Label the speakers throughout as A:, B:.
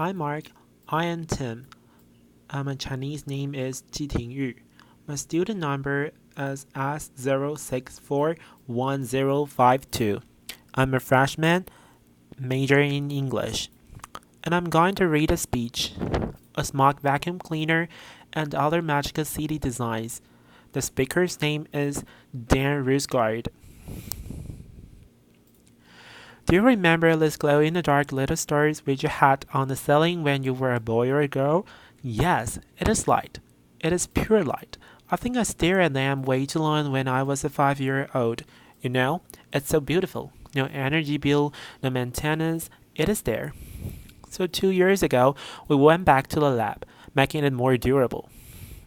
A: Hi Mark, I am Tim. My Chinese name is Ji Tingyu. My student number is S0641052. I'm a freshman, major in English, and I'm going to read a speech, a smart vacuum cleaner, and other magical city designs. The speaker's name is Daan Roosegaarde. Do you remember these glow-in-the-dark little stars which you had on the ceiling when you were a boy or a girl? Yes, it is light. It is pure light. I think I stared at them way too long when I was a 5-year-old. You know, it's so beautiful. No energy bill, no maintenance. It is there. So 2 years ago, we went back to the lab, making it more durable,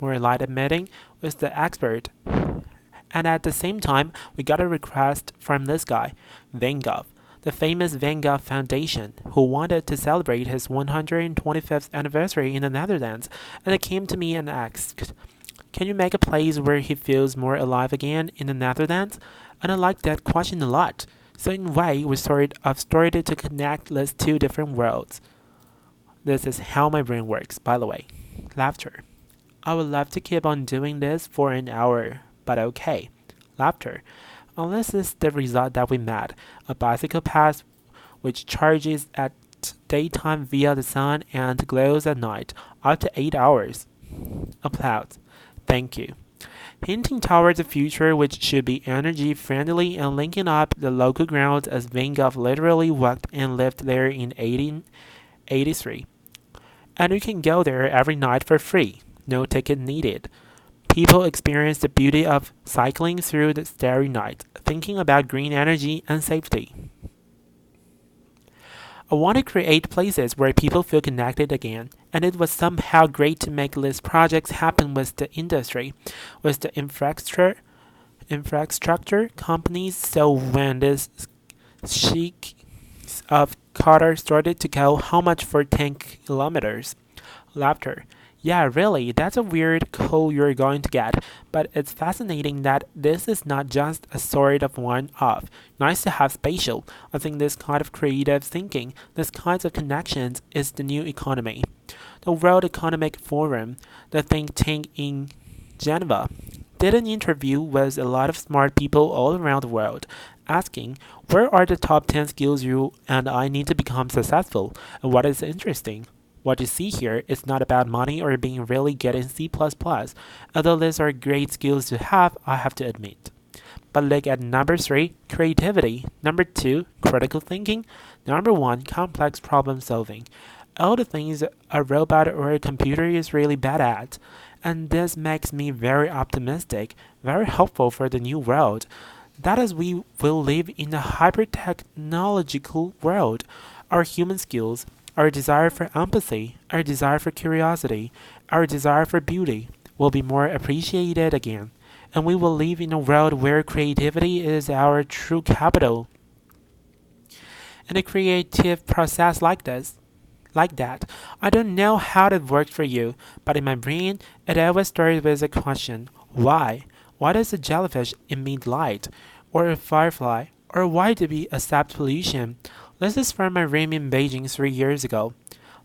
A: more light emitting with the expert. And at the same time, we got a request from this guy, Van Gogh, the famous Van Gogh Foundation, who wanted to celebrate his 125th anniversary in the Netherlands, and they came to me and asked, "Can you make a place where he feels more alive again in the Netherlands?" And I liked that question a lot. So in a way, I've started to connect these two different worlds. This is how my brain works, by the way. Laughter. I would love to keep on doing this for an hour, but okay. Laughter. Unless it's the result that we met, a bicycle path which charges at daytime via the sun and glows at night, up to 8 hours. Applause. Thank you. Hinting towards a future which should be energy friendly and linking up the local grounds as Van Gogh literally walked and lived there in 1883. And you can go there every night for free, no ticket needed. People experience the beauty of cycling through the starry night, thinking about green energy and safety. I want to create places where people feel connected again, and it was somehow great to make these projects happen with the industry, with the infrastructure companies. So when this sheik of Qatar started to go, how much for 10 kilometers? Laughter. Yeah, really, that's a weird call you're going to get, but it's fascinating that this is not just a sort of one-off. Nice to have spatial. I think this kind of creative thinking, this kinds of connections is the new economy. The World Economic Forum, the think tank in Geneva, did an interview with a lot of smart people all around the world, asking, where are the top 10 skills you and I need to become successful, and what is interesting? What you see here is not about money or being really good in C++, although these are great skills to have, I have to admit. But look at number 3, creativity, number 2, critical thinking, number 1, complex problem solving. All the things a robot or a computer is really bad at. And this makes me very optimistic, very hopeful for the new world. That is, we will live in a hyper-technological world. Our human skills, our desire for empathy, our desire for curiosity, our desire for beauty will be more appreciated again, and we will live in a world where creativity is our true capital. And a creative process like that, I don't know how it worked for you, but in my brain, it always started with a question: why? Why does a jellyfish emit light, or a firefly, or why do we accept pollution? This is from my room in Beijing 3 years ago.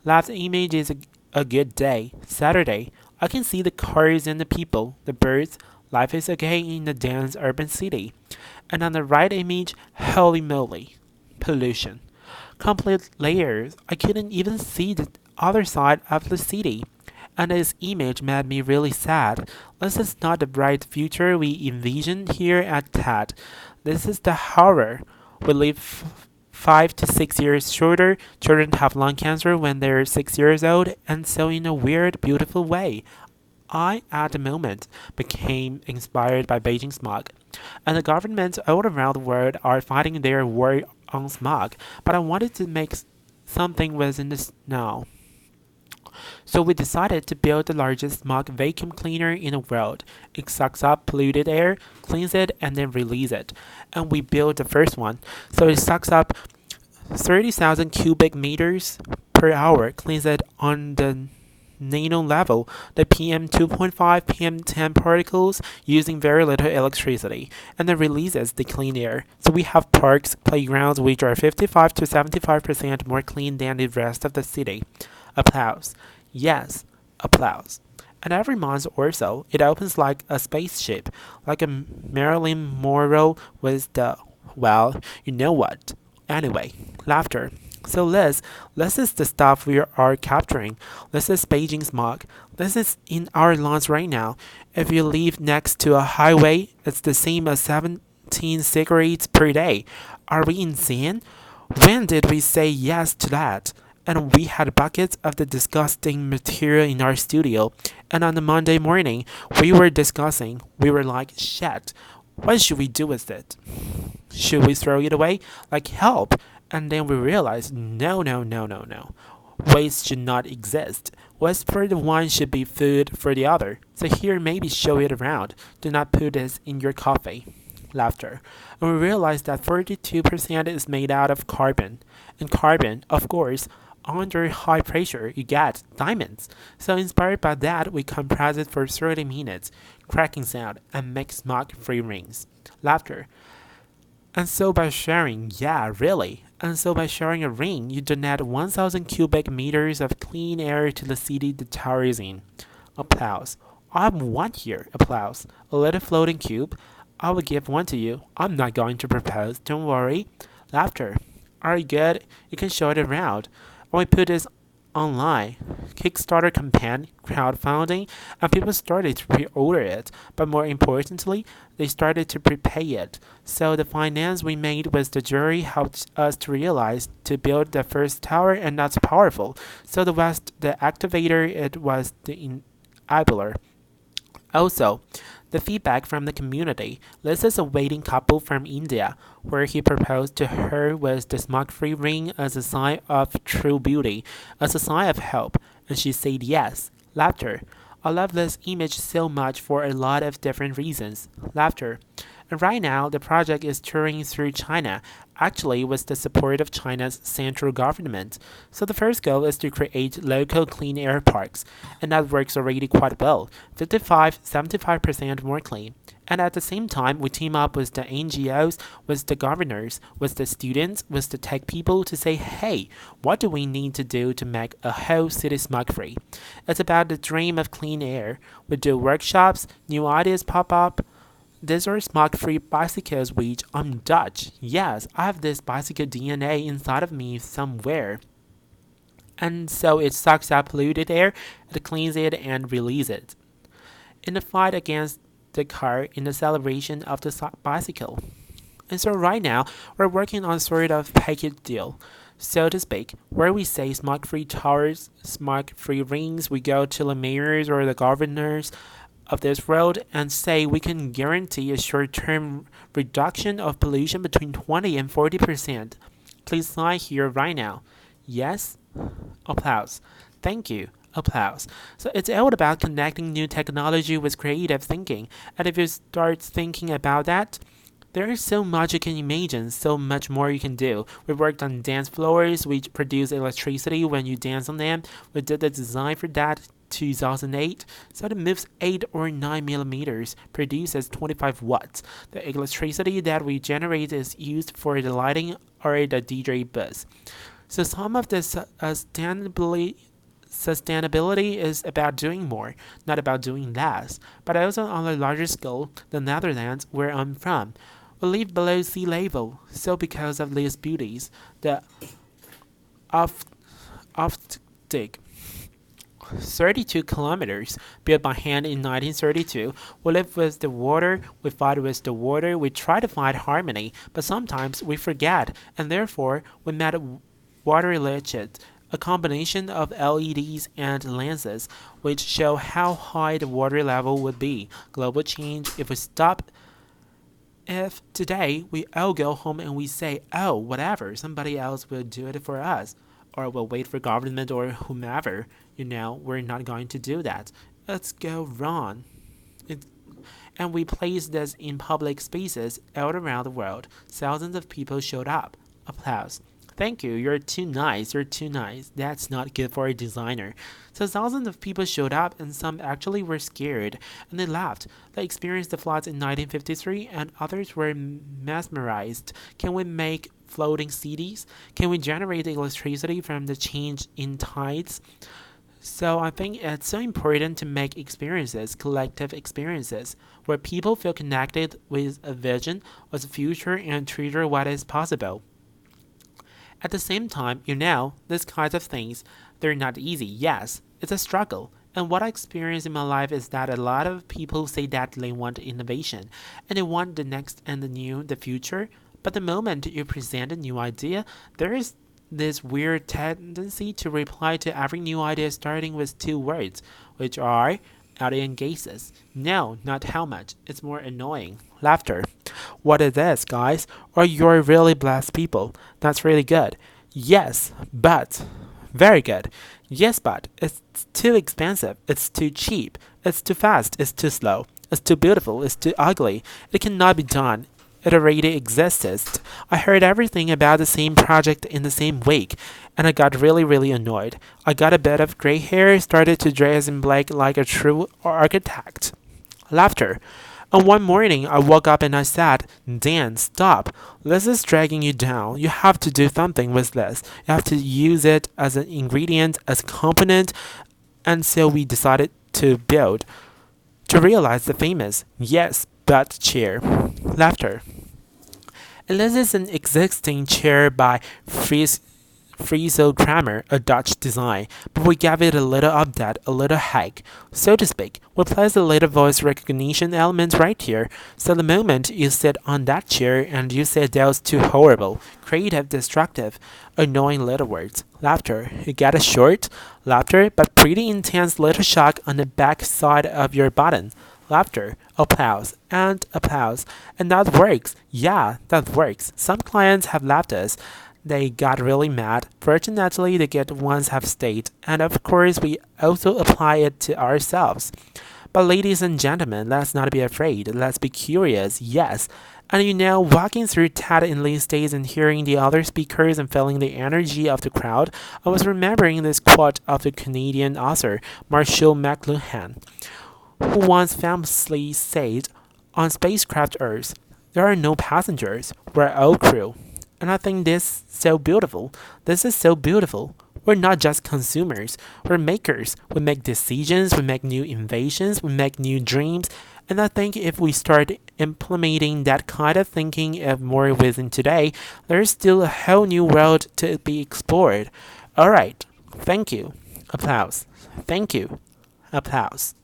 A: Last image is a good day, Saturday. I can see the cars and the people, the birds. Life is okay in the dense urban city. And on the right image, holy moly, pollution. Complete layers. I couldn't even see the other side of the city. And this image made me really sad. This is not the bright future we envisioned here at TED. This is the horror. We live 5 to 6 years shorter. Children have lung cancer when they're 6 years old, and so in a weird, beautiful way, I, at the moment, became inspired by Beijing smog. And the governments all around the world are fighting their war on smog, but I wanted to make something within this now. So we decided to build the largest smog vacuum cleaner in the world. It sucks up polluted air, cleans it, and then releases it. And we built the first one. So it sucks up 30,000 cubic meters per hour, cleans it on the nano level, the PM 2.5, PM 10 particles using very little electricity, and then releases the clean air. So we have parks, playgrounds which are 55 to 75% more clean than the rest of the city. Applause. Yes, applause. And every month or so, it opens like a spaceship, like a Marilyn Monroe with the, well, you know what. Anyway, laughter. So this is the stuff we are capturing. This is Beijing smog. This is in our lungs right now. If you live next to a highway, it's the same as 17 cigarettes per day. Are we insane? When did we say yes to that? And we had buckets of the disgusting material in our studio. And on the Monday morning, we were discussing. We were like, shit, what should we do with it? Should we throw it away? Like, help. And then we realized, no, no, no, no, no. Waste should not exist. Waste for the one should be food for the other. So here, maybe show it around. Do not put this in your coffee. Laughter. And we realized that 42% is made out of carbon. And carbon, of course, under high pressure, you get diamonds. So inspired by that, we compress it for 30 minutes, cracking sound, and make smoke-free rings. Laughter. And so by sharing, yeah, really. And so by sharing a ring, you donate 1,000 cubic meters of clean air to the city the tower is in. Applause. I have one here. Applause. A little floating cube. I will give one to you. I'm not going to propose. Don't worry. Laughter. Are you good? You can show it around. And we put this online. Kickstarter campaign, crowdfunding, and people started to pre-order it. But more importantly, they started to prepay it. So the finance we made with the jury helped us to realize to build the first tower, and that's powerful. So the activator, it was the enabler. Also, the feedback from the community. This is a waiting couple from India, where he proposed to her with the smoke-free ring as a sign of true beauty, as a sign of hope, and she said yes. Laughter. I love this image so much for a lot of different reasons. Laughter. And right now, the project is touring through China, actually with the support of China's central government. So the first goal is to create local clean air parks, and that works already quite well, 75% more clean. And at the same time, we team up with the NGOs, with the governors, with the students, with the tech people to say, hey, what do we need to do to make a whole city smoke-free? It's about the dream of clean air. We do workshops, new ideas pop up. These are smoke-free bicycles which I'm Dutch. Yes, I have this bicycle DNA inside of me somewhere. And so it sucks up polluted air, it cleans it and releases it. In the fight against the car, in the celebration of the bicycle. And so right now, we're working on sort of package deal, so to speak, where we say smoke-free towers, smoke-free rings, we go to the mayors or the governors of this world and say we can guarantee a short-term reduction of pollution between 20 and 40%. Please sign here right now. Yes? Applause. Thank you. Applause. So it's all about connecting new technology with creative thinking. And if you start thinking about that, there is so much you can imagine, so much more you can do. We worked on dance floors, which produce electricity when you dance on them. We did the design for that 2008, so it moves 8 or 9 millimeters, produces 25 watts. The electricity that we generate is used for the lighting or the DJ bus. So some of the sustainability is about doing more, not about doing less, but also on a larger scale, the Netherlands, where I'm from. We live below sea level, so because of these beauties, the Arctic 32 kilometers, built by hand in 1932. We live with the water, we fight with the water, we try to find harmony, but sometimes we forget, and therefore we made water leeches, a combination of LEDs and lenses, which show how high the water level would be. Global change, if we stop. If today we all go home and we say, oh, whatever, somebody else will do it for us, or we'll wait for government or whomever, we're not going to do that. Let's go wrong. And we placed this in public spaces all around the world. Thousands of people showed up. Applause. Thank you, you're too nice, That's not good for a designer. So thousands of people showed up and some actually were scared, and they laughed. They experienced the floods in 1953 and others were mesmerized. Can we make floating cities? Can we generate electricity from the change in tides? So I think it's so important to make experiences, collective experiences, where people feel connected with a vision of the future and treasure what is possible. At the same time, these kinds of things, they're not easy. Yes, it's a struggle. And what I experience in my life is that a lot of people say that they want innovation and they want the next and the new, the future. But the moment you present a new idea, there is this weird tendency to reply to every new idea starting with two words, which are alien gases. No, not how much. It's more annoying. Laughter. What is this, guys? Or you're really blessed people. That's really good. Yes, but. Very good. Yes, but. It's too expensive. It's too cheap. It's too fast. It's too slow. It's too beautiful. It's too ugly. It cannot be done. It already exists. I heard everything about the same project in the same week, and I got really, really annoyed. I got a bit of gray hair, started to dress in black like a true architect. Laughter. And one morning, I woke up and I said, Dan, stop. This is dragging you down. You have to do something with this. You have to use it as an ingredient, as a component. And so we decided to realize the famous yes, but chair. Laughter. And this is an existing chair by Friso Kramer, a Dutch design, but we gave it a little update, a little hack, so to speak. We place a little voice recognition element right here, so the moment you sit on that chair and you say those two horrible, creative, destructive, annoying little words, laughter, you get a short, laughter, but pretty intense little shock on the back side of your button. Laughter, applause, and applause. And that works. Yeah, that works. Some clients have left us. They got really mad. Fortunately, the good ones have stayed. And of course, we also apply it to ourselves. But ladies and gentlemen, let's not be afraid. Let's be curious, yes. And walking through TED in these days and hearing the other speakers and feeling the energy of the crowd, I was remembering this quote of the Canadian author Marshall McLuhan, who once famously said, on spacecraft Earth, there are no passengers, we're all crew. And I think this is so beautiful. This is so beautiful. We're not just consumers, we're makers. We make decisions, we make new innovations, we make new dreams. And I think if we start implementing that kind of thinking of more within today, there's still a whole new world to be explored. Alright, thank you. Applause. Thank you. Applause.